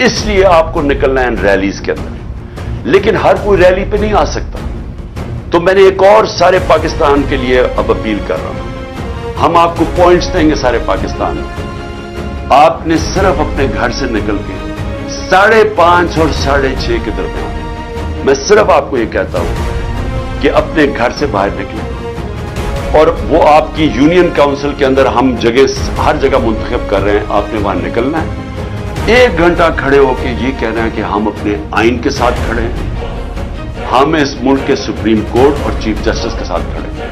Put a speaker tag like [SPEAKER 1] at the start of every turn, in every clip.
[SPEAKER 1] اس لیے آپ کو نکلنا ہے ریلیز کے اندر، لیکن ہر کوئی ریلی پہ نہیں آ سکتا۔ تو میں نے ایک اور سارے پاکستان کے لیے اب اپیل کر رہا ہوں، ہم آپ کو پوائنٹس دیں گے سارے پاکستان میں، آپ نے صرف اپنے گھر سے نکل کے 5:30 اور 6:30 کے درمیان میں صرف آپ کو یہ کہتا ہوں کہ اپنے گھر سے باہر نکلیں، اور وہ آپ کی یونین کاؤنسل کے اندر ہم ہر جگہ منتخب کر رہے ہیں، آپ نے وہاں نکلنا ہے، 1 گھنٹہ کھڑے ہو کے یہ کہنا ہے کہ ہم اپنے آئین کے ساتھ کھڑے ہیں، ہم اس ملک کے سپریم کورٹ اور چیف جسٹس کے ساتھ کھڑے ہیں۔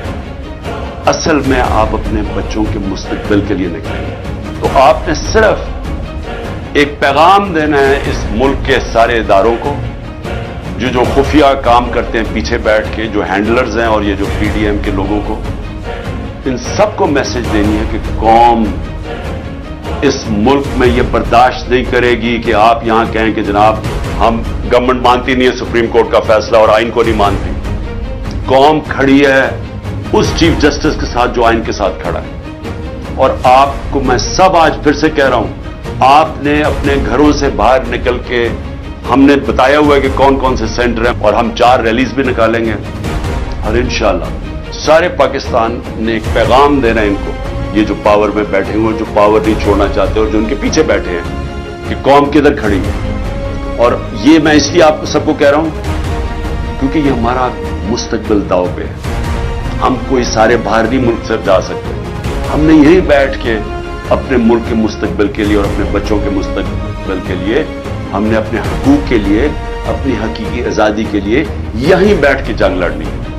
[SPEAKER 1] اصل میں آپ اپنے بچوں کے مستقبل کے لیے نکلیں گے، تو آپ نے صرف ایک پیغام دینا ہے اس ملک کے سارے اداروں کو، جو خفیہ کام کرتے ہیں پیچھے بیٹھ کے، جو ہینڈلرز ہیں اور یہ جو پی ڈی ایم کے لوگوں کو، ان سب کو میسج دینی ہے کہ قوم اس ملک میں یہ برداشت نہیں کرے گی کہ آپ یہاں کہیں کہ جناب ہم گورنمنٹ مانتی نہیں ہے سپریم کورٹ کا فیصلہ اور آئین کو نہیں مانتی۔ قوم کھڑی ہے اس چیف جسٹس کے ساتھ جو آئین کے ساتھ کھڑا ہے، اور آپ کو میں سب آج پھر سے کہہ رہا ہوں، آپ نے اپنے گھروں سے باہر نکل کے، ہم نے بتایا ہوا ہے کہ کون کون سے سینٹر ہیں، اور ہم 4 ریلیز بھی نکالیں گے، اور انشاءاللہ سارے پاکستان نے ایک پیغام دینا ہے ان کو، یہ جو پاور میں بیٹھے ہوئے، جو پاور نہیں چھوڑنا چاہتے اور جو ان کے پیچھے بیٹھے ہیں، کہ قوم کدھر کھڑی ہے۔ اور یہ میں اس لیے آپ سب کو کہہ رہا ہوں کیونکہ یہ ہمارا مستقبل داؤ پہ ہے، ہم کوئی سارے باہر نہیں ملک سے جا سکتے، ہم نے یہیں بیٹھ کے اپنے ملک کے مستقبل کے لیے اور اپنے بچوں کے مستقبل کے لیے، ہم نے اپنے حقوق کے لیے، اپنی حقیقی آزادی کے لیے یہیں بیٹھ کے جنگ لڑنی ہے۔